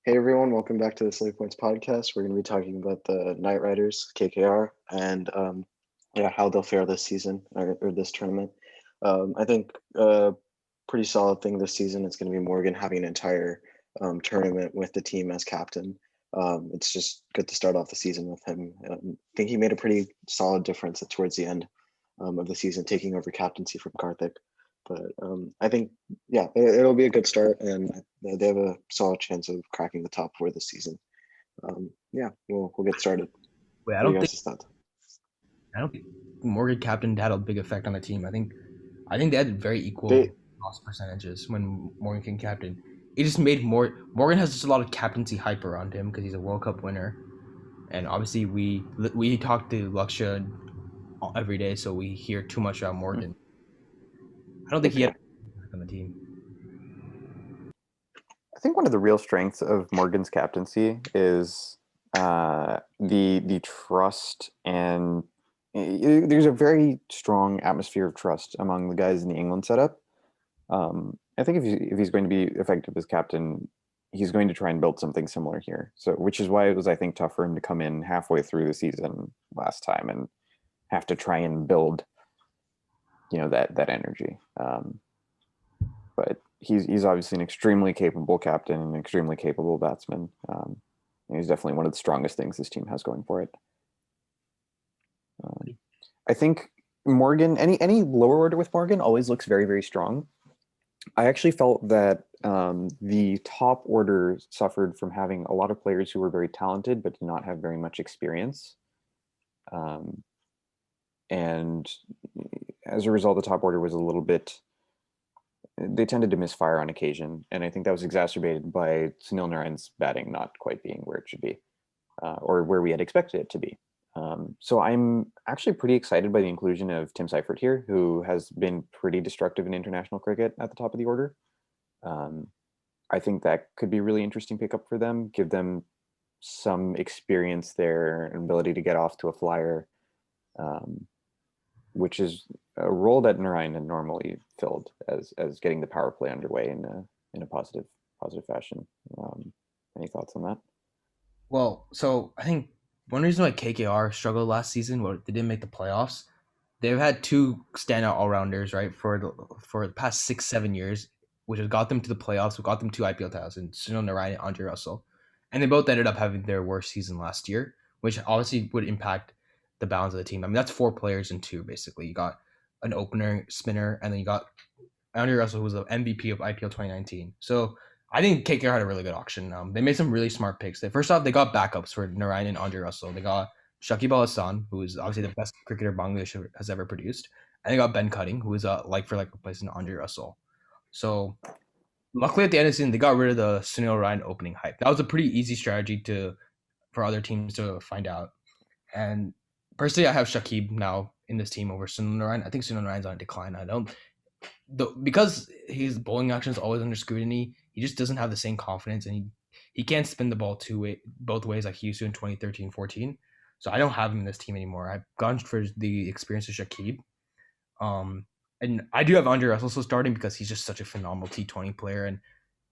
Hey everyone, welcome back to the Slave Points podcast. We're going to be talking about the Knight Riders, KKR, and how they'll fare this season or this tournament. I think a pretty solid thing this season is going to be Morgan having an entire tournament with the team as captain. It's just good to start off the season with him. I think he made a pretty solid difference towards the end of the season, taking over captaincy from Karthik. But I think, yeah, it'll be a good start, and they have a solid chance of cracking the top four this season. Yeah, we'll get started. Wait, What do you guys thought? I don't think Morgan captain had a big effect on the team. I think they had very They equal loss percentages when Morgan came captain. It just made Morgan has just a lot of captaincy hype around him because he's a World Cup winner, and obviously we talk to Laksha every day, so we hear too much about Morgan. I don't think he had okay. an impact on the team. I think one of the real strengths of Morgan's captaincy is the trust, and there's a very strong atmosphere of trust among the guys in the England setup. I think if he's going to be effective as captain, he's going to try and build something similar here. So, which is why it was, I think, tough for him to come in halfway through the season last time and have to try and build, that energy. But he's obviously an extremely capable captain and an extremely capable batsman. He's definitely one of the strongest things this team has going for it. I think Morgan, any lower order with Morgan always looks very, very strong. I actually felt that the top order suffered from having a lot of players who were very talented but did not have very much experience. And as a result, the top order was a little bit, they tended to misfire on occasion. And I think that was exacerbated by Sunil Narayan's batting not quite being where it should be, or where we had expected it to be. So I'm actually pretty excited by the inclusion of Tim Seifert here, who has been pretty destructive in international cricket at the top of the order. I think that could be a really interesting pickup for them, give them some experience there, an ability to get off to a flyer, which is a role that Narayan had normally filled as getting the power play underway in a positive fashion. Any thoughts on that? Well, so I think one reason why KKR struggled last season, well, they didn't make the playoffs. They've had two standout all rounders, right, for the past 6-7 years, which has got them to the playoffs, who got them two IPL titles, and Sunil Narayan and Andre Russell, and they both ended up having their worst season last year, which obviously would impact the balance of the team. I mean, that's four players in two basically. You got an opener, spinner, and then you got Andre Russell, who was the MVP of IPL 2019. So I think KKR had a really good auction. They made some really smart picks. First off, they got backups for Narayan and Andre Russell. They got Shakib Al Hassan, who is obviously the best cricketer Bangladesh has ever produced, and they got Ben Cutting, who is a like for like replacement Andre Russell. So luckily at the end of the season, they got rid of the Sunil Ryan opening hype. That was a pretty easy strategy for other teams to find out. And personally, I have Shakib now in this team over Sunil Narayan. I think Sunil Narayan's on a decline. I don't because his bowling action is always under scrutiny. He just doesn't have the same confidence, and he can't spin the ball both ways like he used to in 2013-14. So I don't have him in this team anymore. I've gone for the experience of Shakib. And I do have Andre Russell still starting because he's just such a phenomenal T20 player, and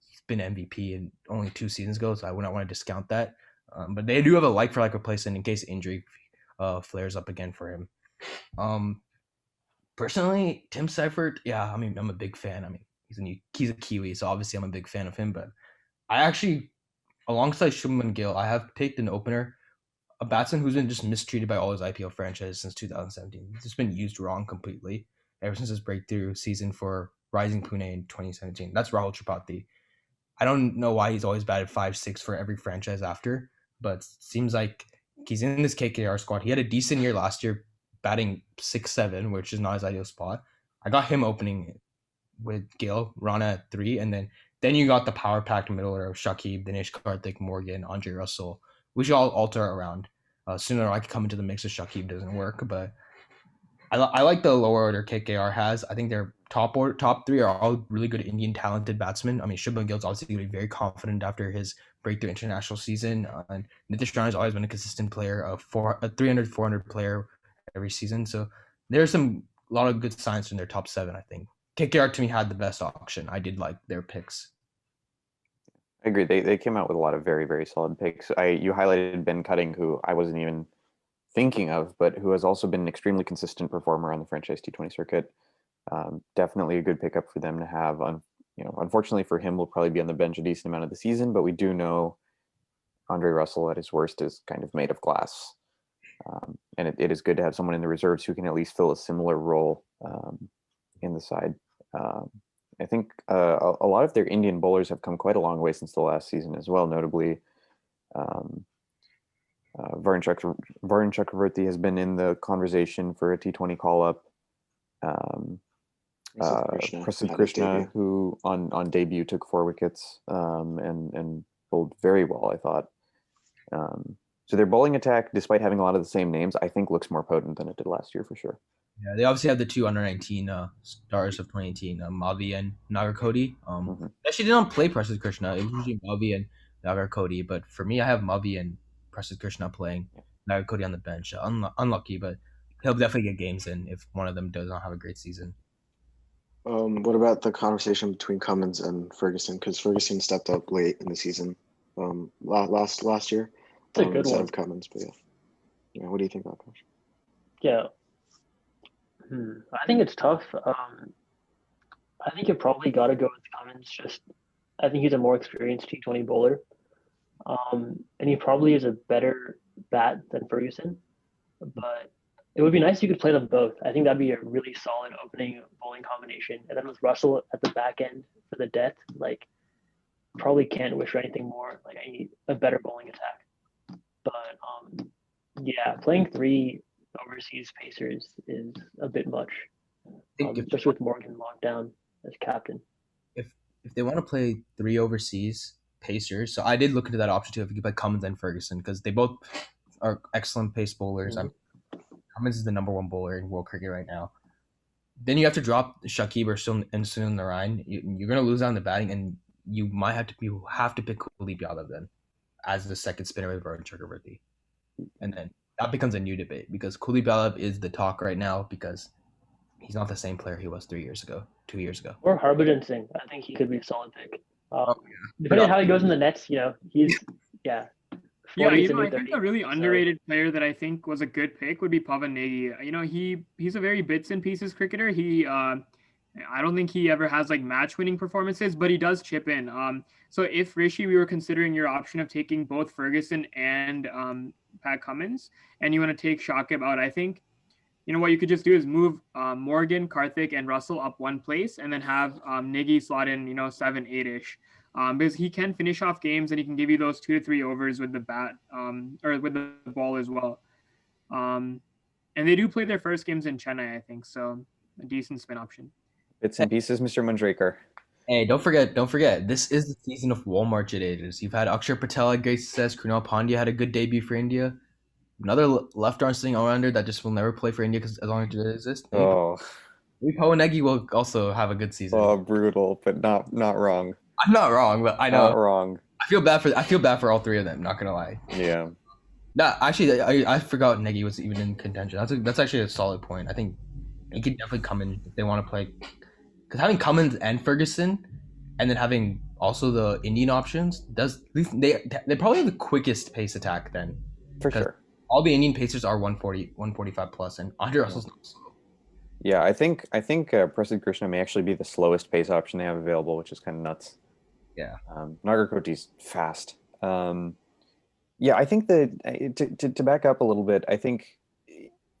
he's been MVP in only 2 seasons ago, so I would not want to discount that. But they do have a like for like replacement in case injury flares up again for him. Personally, Tim Seifert, yeah, I mean, I'm a big fan. I mean, he's a Kiwi, so obviously I'm a big fan of him. But I actually, alongside Shubman Gill, I have picked an opener, a batsman who's been just mistreated by all his IPL franchises since 2017. He's just been used wrong completely ever since his breakthrough season for Rising Pune in 2017. That's Rahul Tripathi. I don't know why he's always batted 5-6 for every franchise after, but seems like he's in this KKR squad. He had a decent year last year, batting 6-7, which is not his ideal spot. I got him opening with Gill, Rana at 3, and then you got the power packed middle order of Shakib, Dinesh Karthik, Morgan, Andre Russell, which all alter around. Sooner I could come into the mix if Shakib doesn't work, but I like the lower order KKR has. I think their top three are all really good Indian talented batsmen. I mean, Shubman Gill's obviously going to be very confident after his breakthrough international season. And Nitish Rana has always been a consistent player, a 300, 400 player every season. So there's a lot of good signs from their top seven, I think. KKR to me had the best auction. I did like their picks. I agree. They came out with a lot of very, very solid picks. You highlighted Ben Cutting, who I wasn't even thinking of, but who has also been an extremely consistent performer on the franchise T20 circuit. Definitely a good pickup for them to have. Unfortunately for him, will probably be on the bench a decent amount of the season, but we do know Andre Russell at his worst is kind of made of glass. And it is good to have someone in the reserves who can at least fill a similar role in the side. I think a lot of their Indian bowlers have come quite a long way since the last season as well. Notably, Varun Chakravarti has been in the conversation for a T20 call-up. Prasidh Krishna, who on debut took 4 wickets and bowled very well, I thought. So their bowling attack, despite having a lot of the same names, I think looks more potent than it did last year for sure. Yeah, they obviously have the 2 under-19 stars of 2018, Mavi and Nagarkoti. Actually, they don't play Prasidh Krishna. It was usually Mavi and Nagarkoti, but for me, I have Mavi and Prasidh Krishna playing, Nagarkoti on the bench. Unlucky, but he'll definitely get games in if one of them does not have a great season. What about the conversation between Cummins and Ferguson? Because Ferguson stepped up late in the season, last year, It's a good instead one. of Cummins. But yeah, what do you think about Aakash? Yeah. I think it's tough. I think you probably got to go with Cummins. I think he's a more experienced T20 bowler, and he probably is a better bat than Ferguson. But it would be nice if you could play them both. I think that'd be a really solid opening bowling combination. And then with Russell at the back end for the death, probably can't wish for anything more. I need a better bowling attack. But yeah, playing 3 overseas pacers is a bit much, especially with Morgan locked down as captain. If they want to play 3 overseas pacers, so I did look into that option too. If you could play Cummins and Ferguson, because they both are excellent pace bowlers. Cummins is the number 1 bowler in world cricket right now. Then you have to drop Shakib or Sunil Narayan. You're gonna lose out on the batting, and you might have to pick Kuldeep Yadav then as the second spinner with Varun Chakravarti, and then that becomes a new debate because Kuldeep Yadav is the talk right now because he's not the same player he was 2 years ago. Or Harbhajan Singh, I think he could be a solid pick. Depending on how he goes in the nets, he's Yeah, I think a really underrated player that I think was a good pick would be Pavan Negi. He's a very bits and pieces cricketer. I don't think he ever has match winning performances, but he does chip in. So if Rishi, we were considering your option of taking both Ferguson and Pat Cummins, and you want to take Shakib out, I think what you could just do is move Morgan, Karthik, and Russell up 1 place, and then have Negi slot in 7, 8-ish. Because he can finish off games and he can give you those 2 to 3 overs with the bat or with the ball as well. And they do play their first games in Chennai, I think, so a decent spin option. Bits and pieces, Mr. Mandraker. Hey, don't forget. This is the season of Walmart Jadejas. You've had Akshar Patel had great success. Krunal Pandya had a good debut for India. Another left arm swing all-rounder that just will never play for India because as long as it exists. Maybe Pawan Negi will also have a good season. Oh, brutal, but not wrong. I'm not wrong, but I know. Not wrong. I feel bad for all 3 of them. Not gonna lie. Yeah. No, actually, I forgot Negi was even in contention. That's actually a solid point. I think he could definitely come in if they want to play. Because having Cummins and Ferguson, and then having also the Indian options they probably have the quickest pace attack then. For sure. All the Indian pacers are 140, 145 plus, and Andre Russell's not slow. Yeah, I think Prasidh Krishna may actually be the slowest pace option they have available, which is kind of nuts. Yeah. Nagarkoti's fast. Yeah, I think that to back up a little bit, I think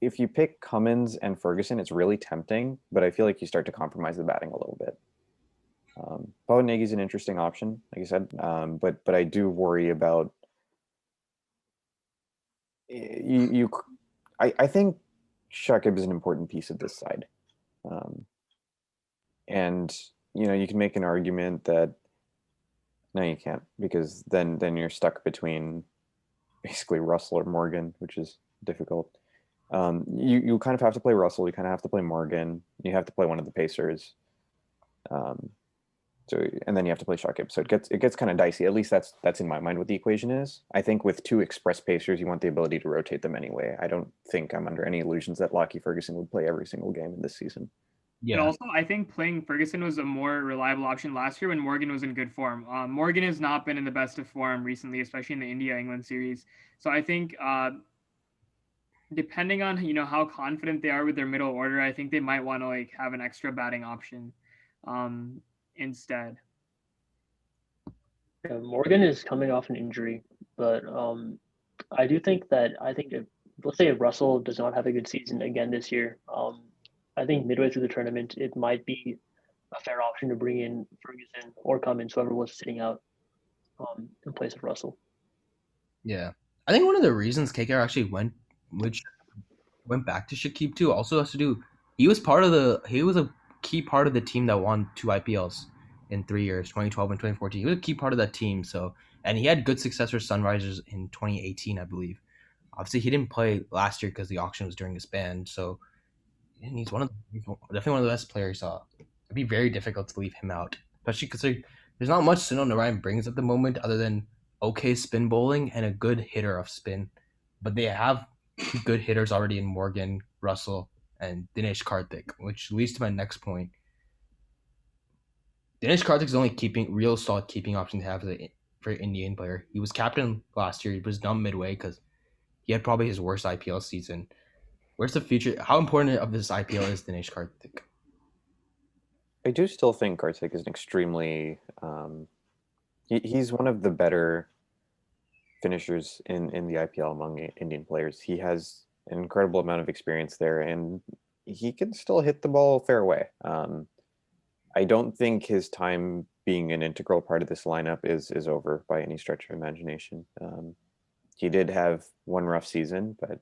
if you pick Cummins and Ferguson, it's really tempting, but I feel like you start to compromise the batting a little bit. Pawan Negi's an interesting option, like I said, but I do worry about I think Shakib is an important piece of this side. And you can make an argument that no, you can't, because then you're stuck between basically Russell or Morgan, which is difficult. You kind of have to play Russell, you kind of have to play Morgan, you have to play one of the pacers. And then you have to play Shakib. So it gets kind of dicey. At least that's in my mind what the equation is. I think with 2 express pacers, you want the ability to rotate them anyway. I don't think I'm under any illusions that Lockie Ferguson would play every single game in this season. And also, I think playing Ferguson was a more reliable option last year when Morgan was in good form. Morgan has not been in the best of form recently, especially in the India-England series. So I think depending on how confident they are with their middle order, I think they might want to like have an extra batting option instead. Yeah, Morgan is coming off an injury, but I do think that if let's say if Russell does not have a good season again this year, I think midway through the tournament it might be a fair option to bring in Ferguson or Cummins, whoever was sitting out, in place of Russell. Yeah, I think one of the reasons KKR actually went back to Shakib too also has to do. He was a key part of the team that won 2 IPLs in 3 years, 2012 and 2014. He was a key part of that team. So, and he had good success for Sunrisers in 2018, I believe. Obviously, he didn't play last year because the auction was during his ban. So, and he's definitely one of the best players. It'd be very difficult to leave him out, especially because there's not much Sunil Narayan brings at the moment other than okay spin bowling and a good hitter of spin. But they have good hitters already in Morgan, Russell, and Dinesh Karthik, which leads to my next point. Dinesh Karthik is the only real solid keeping option to have for an Indian player. He was captain last year. He was done midway because he had probably his worst IPL season. Where's the future? How important of this IPL is Dinesh Karthik? I do still think Karthik is an extremely he's one of the better finishers in the IPL among Indian players. He has an incredible amount of experience there, and he can still hit the ball fair way. I don't think his time being an integral part of this lineup is over by any stretch of imagination. He did have one rough season, but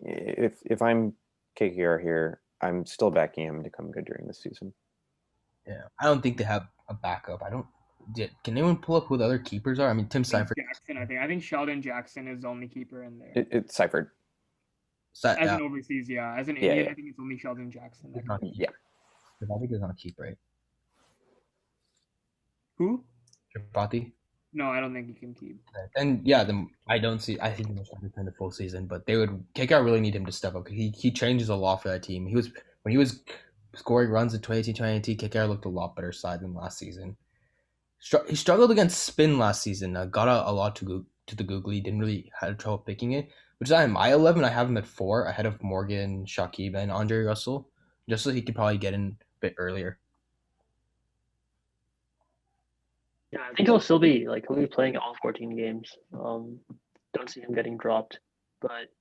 if I'm KKR here, I'm still backing him to come good during this season. Yeah, I don't think they have a backup. Can anyone pull up who the other keepers are? I mean, Tim Seifert. Jackson, I think Sheldon Jackson is the only keeper in there. It's Seifert. As an overseas, yeah. As an Indian, I think it's only Sheldon Jackson. Yeah. Tripathi does not keep, right? Who? Tripathi? No, I don't think he can keep. And yeah, I think he will spend the full season, but KKR really need him to step up. He changes a lot for that team. When he was scoring runs in 2018, 2019, KKR looked a lot better side than last season. He struggled against spin last season. Got a lot to the googly. Didn't really have trouble picking it. Which is why in my 11, I have him at 4 ahead of Morgan, Shakib, and Andre Russell, just so he could probably get in a bit earlier. Yeah, I think he'll be playing all 14 games. Don't see him getting dropped, but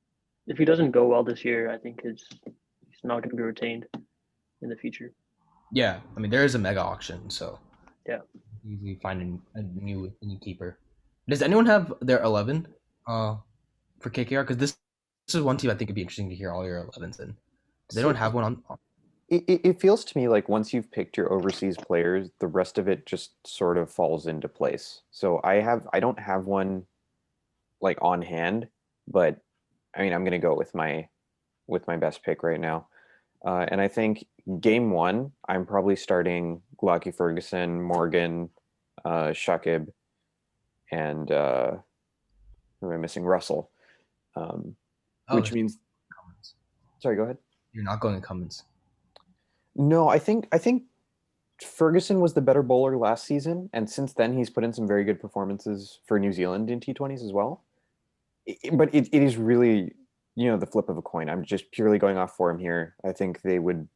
if he doesn't go well this year, I think he's not going to be retained in the future. Yeah, I mean there is a mega auction, so yeah, easily find a new keeper. Does anyone have their 11 for KKR? Because this is one team I think it'd be interesting to hear all your 11s in. Does anyone have one on? It feels to me like once you've picked your overseas players, the rest of it just sort of falls into place. So I don't have one like on hand, but I mean I'm gonna go with my best pick right now. And I think game 1, I'm probably starting Glocke Ferguson, Morgan, Shakib, and who am I missing? Russell. Which means Cummins. Sorry, go ahead. You're not going to Cummins. No, I think Ferguson was the better bowler last season, and since then he's put in some very good performances for New Zealand in T20s as well. But it is really, the flip of a coin. I'm just purely going off form here. I think they would,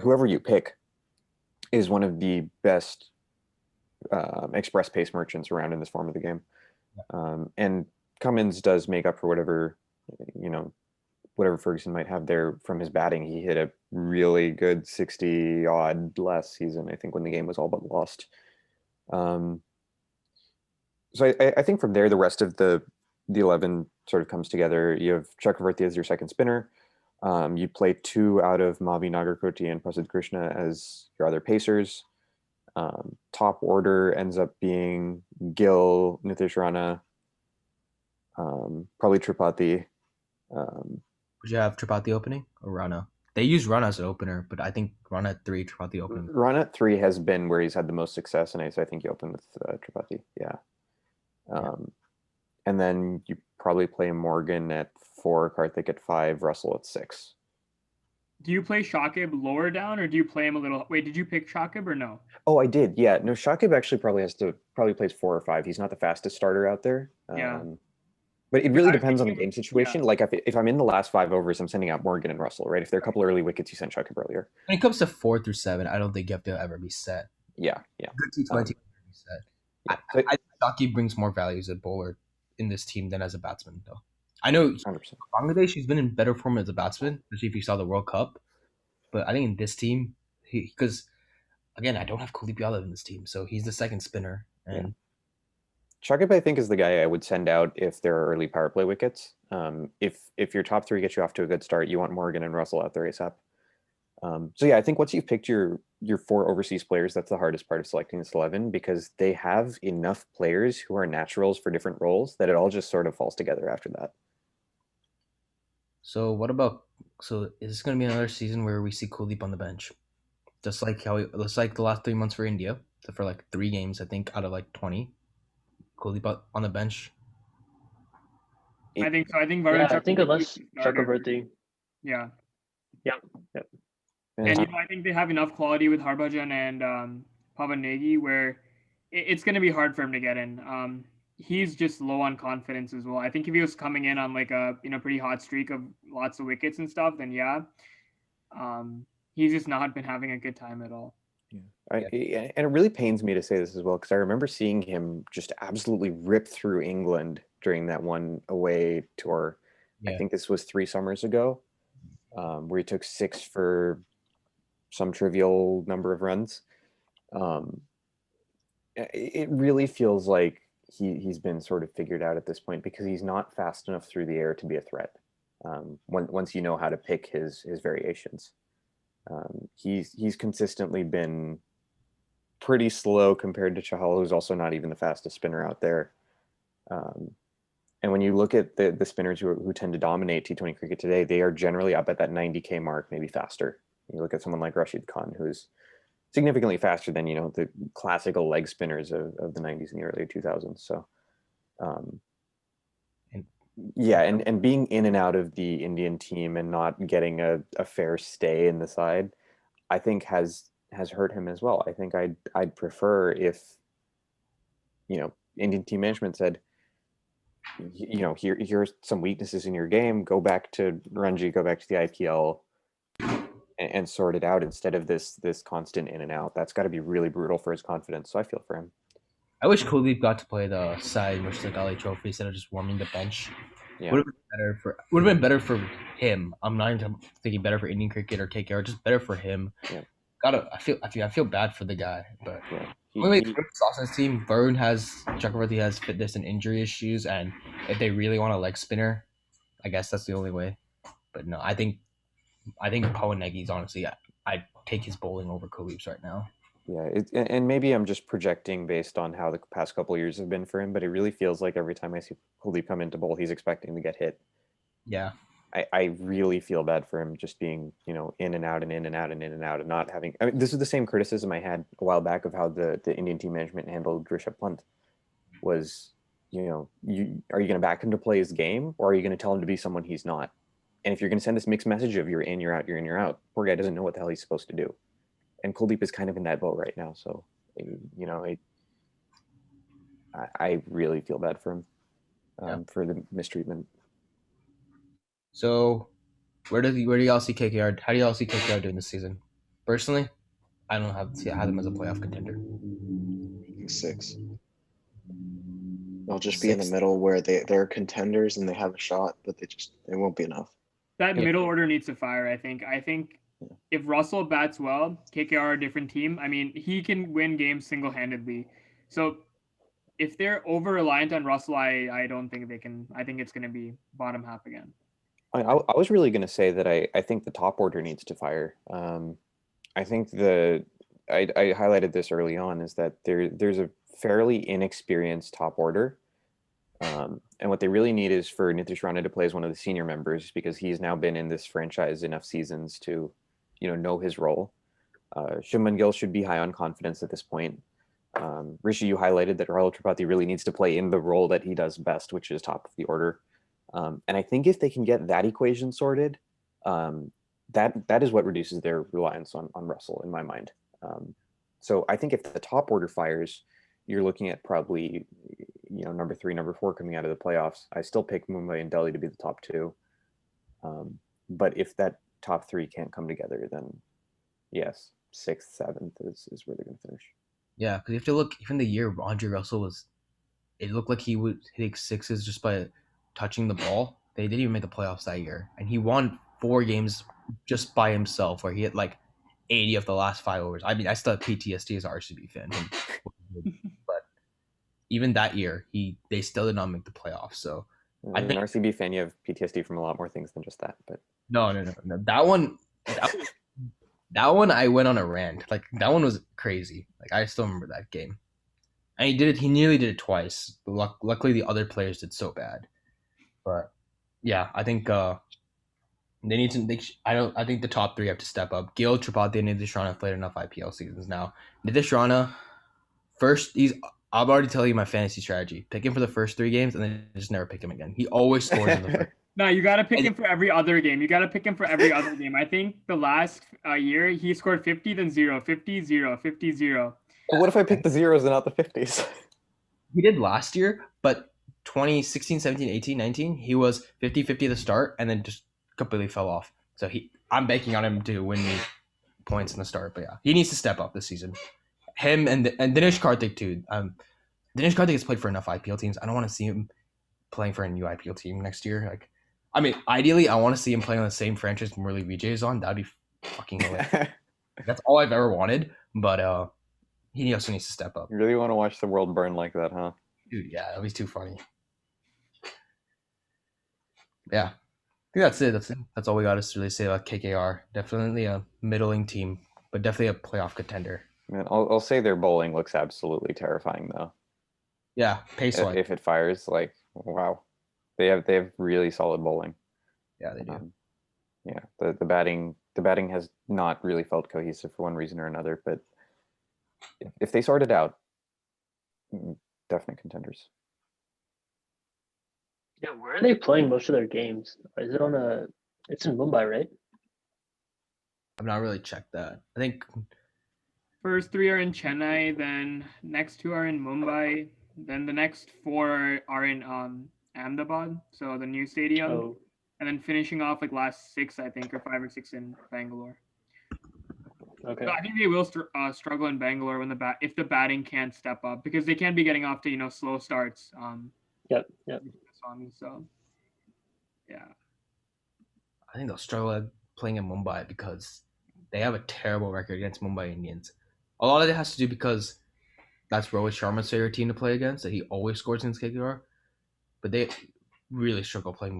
whoever you pick is one of the best express pace merchants around in this form of the game. And Cummins does make up for whatever Ferguson might have there from his batting. He hit a really good 60 odd last season, I think, when the game was all but lost. So I think from there, the rest of the 11 sort of comes together. You have Chakravarti as your second spinner. You play 2 out of Mavi Nagarkoti and Prasidh Krishna as your other pacers. Top order ends up being Gill, Nitish Rana, probably Tripathi. Would you have Tripathi opening or Rana? They use Rana as an opener, but I think Rana at 3, Tripathi opening. Rana at 3 has been where he's had the most success, and I think you open with Tripathi. Yeah. And then you probably play Morgan at 4, Karthik at 5, Russell at 6. Do you play Shakib lower down, or do you play him a little? Wait, did you pick Shakib or no? Oh, I did. Yeah, no, Shakib actually probably plays 4 or 5. He's not the fastest starter out there. Yeah. But it Because really I was depends on the thinking game of- situation. yeah. Like if I'm in the last 5 overs, I'm sending out Morgan and Russell, right? If there are a couple early wickets, you send Shakib earlier. When it comes to 4 through 7, I don't think you have to ever be set. Yeah. Good T20 be set. Yeah. I think Saki brings more value as a bowler in this team than as a batsman, though. I know 100%. Bangladesh, he's been in better form as a batsman, especially if you saw the World Cup. But I think in this team, because again, I don't have Kuldeep Yadav in this team, so he's the second spinner. And Shakib, I think, is the guy I would send out if there are early power play wickets. If your top 3 get you off to a good start, you want Morgan and Russell out there ASAP. So yeah, I think once you've picked your 4 overseas players, that's the hardest part of selecting this 11, because they have enough players who are naturals for different roles that it all just sort of falls together after that. so what about? So is this going to be another season where we see Kuldeep on the bench, just like the last 3 months for India, so for like 3 games, I think out of like 20, Kuldeep on the bench. I think so. I think Yeah, Varun I think Chakravarti unless is the starter. Chakravarti. Yeah. Yeah. And I think they have enough quality with Harbhajan and Pavan Negi where it's going to be hard for him to get in. He's just low on confidence as well. I think if he was coming in on like a pretty hot streak of lots of wickets and stuff, then yeah, he's just not been having a good time at all. And it really pains me to say this as well, because I remember seeing him just absolutely rip through England during that one away tour. I think this was 3 summers ago, where he took 6 for some trivial number of runs. It really feels like he's been sort of figured out at this point, because he's not fast enough through the air to be a threat. Once you know how to pick his variations, he's consistently been pretty slow compared to Chahal, who's also not even the fastest spinner out there. And when you look at the spinners who tend to dominate T20 cricket today, they are generally up at that 90K mark, maybe faster. You look at someone like Rashid Khan, who's significantly faster than the classical leg spinners of the 90s and the early 2000s. So and being in and out of the Indian team and not getting a fair stay in the side, I think has hurt him as well. I think I'd prefer if Indian team management said, here's some weaknesses in your game, go back to Ranji, go back to the IPL and sort it out, instead of this constant in and out. That's got to be really brutal for his confidence. So I feel for him. I wish Kuldeep got to play the side, which is the Ali Trophy, instead of just warming the bench. Yeah. Would have been better for him. I'm not even thinking better for Indian cricket or KKR, just better for him. Yeah. I feel bad for the guy, but yeah. Sauce's team, Varun Chakravarti has fitness and injury issues, and if they really want a leg spinner, I guess that's the only way. But no, I think Pawan Negi's honestly, I'd take his bowling over Kuldeep's right now. Yeah, and maybe I'm just projecting based on how the past couple of years have been for him, but it really feels like every time I see Kuldeep come into bowl, he's expecting to get hit. Yeah. I really feel bad for him just being, in and out and in and out and in and out and not having. I mean, this is the same criticism I had a while back of how the Indian team management handled Rishabh Pant. Was, are you going to back him to play his game, or are you going to tell him to be someone he's not? And if you're going to send this mixed message of you're in, you're out, you're in, you're out, poor guy doesn't know what the hell he's supposed to do. And Kuldeep is kind of in that boat right now. So, I really feel bad for him for the mistreatment. So, where do y'all see KKR? How do y'all see KKR doing this season? Personally, I don't have them as a playoff contender. 6. They'll just be in the middle where they're contenders and they have a shot, but they won't be enough. That middle order needs to fire, I think. If Russell bats well, KKR are a different team. I mean, he can win games single-handedly. So if they're over-reliant on Russell, I don't think they can. I think it's going to be bottom half again. I was really going to say that I think the top order needs to fire. I think I highlighted this early on, is that there's a fairly inexperienced top order. And what they really need is for Nitish Rana to play as one of the senior members, because he's now been in this franchise enough seasons to, know his role. Shubman Gill should be high on confidence at this point. Rishi, you highlighted that Rahul Tripathi really needs to play in the role that he does best, which is top of the order. And I think if they can get that equation sorted, that is what reduces their reliance on Russell in my mind. So I think if the top order fires, you're looking at probably, number 3, number 4 coming out of the playoffs. I still pick Mumbai and Delhi to be the top 2. But if that top 3 can't come together, then yes, 6th, 7th is where they're going to finish. Yeah, because you have to look, even the year Andre Russell it looked like he would hit sixes just by touching the ball. They didn't even make the playoffs that year. And he won 4 games just by himself, where he hit like 80 of the last 5 overs. I mean, I still have PTSD as an RCB fan. But even that year, they still did not make the playoffs. So as an RCB fan, you have PTSD from a lot more things than just that. But no. That one I went on a rant. Like, that one was crazy. Like, I still remember that game. And he nearly did it twice. Luckily, the other players did so bad. But yeah, I think they need to. I think the top 3 have to step up. Gill, Tripathi, and Nitish Rana have played enough IPL seasons now. Nitish Rana, I'll already tell you my fantasy strategy. Pick him for the first 3 games, and then just never pick him again. He always scores in the first. No, you got to pick him for every other game. I think the last year he scored 50, then 0, 50, 0, 50, 0. But what if I pick the zeros and not the 50s? He did last year, but 2016, 17, 18, 19, he was 50-50 at the start and then just completely fell off. So I'm banking on him to win me points in the start. But yeah, he needs to step up this season. Him and Dinesh Karthik too. Dinesh Karthik has played for enough IPL teams. I don't want to see him playing for a new IPL team next year. Like, I mean, ideally, I want to see him playing on the same franchise Murali Vijay is on. That'd be fucking hilarious. That's all I've ever wanted. But he also needs to step up. You really want to watch the world burn like that, huh? Dude, yeah, that'd be too funny. Yeah, I think that's it. That's all we got to really say about KKR. Definitely a middling team, but definitely a playoff contender. Man, I'll say their bowling looks absolutely terrifying, though. Yeah, pace-wise. If it fires, like, wow, they have really solid bowling. Yeah, they do. Yeah, the batting has not really felt cohesive for one reason or another, but if they sort it out, definite contenders. Yeah, where are they playing most of their games? Is it it's in Mumbai, right? I've not really checked that. I think first 3 are in Chennai, then next 2 are in Mumbai, then the next 4 are in Ahmedabad, so the new stadium, and then finishing off like last 6, I think, or 5 or 6 in Bangalore. Okay. So I think they will struggle in Bangalore if the batting can't step up, because they can be getting off to slow starts. Yep. So yeah, I think they'll struggle playing in Mumbai because they have a terrible record against Mumbai Indians. A lot of it has to do because that's Rohit Sharma's favorite team to play against, that he always scores against KKR. But they really struggle playing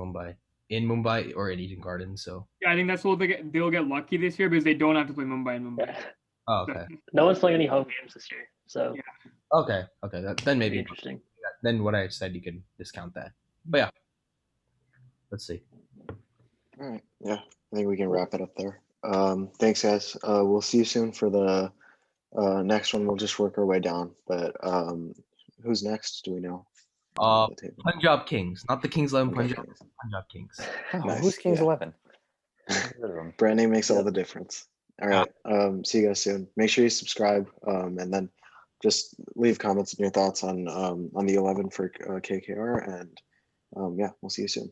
in Mumbai or in Eden Gardens. So yeah, I think that's what they'll get lucky this year, because they don't have to play Mumbai in Mumbai. Yeah. Oh, okay. No one's playing any home games this year, so yeah. Okay. Then maybe interesting. Then what I said, you can discount that. But yeah, let's see. All right. Yeah, I think we can wrap it up there. Thanks, guys. We'll see you soon for the next one. We'll just work our way down. But who's next? Do we know? Punjab Kings, not the Kings 11. Punjab Kings. Oh, nice. Who's Kings 11? Brand name makes all the difference. All right. See you guys soon. Make sure you subscribe, and then just leave comments and your thoughts on the 11 for KKR. And yeah, we'll see you soon.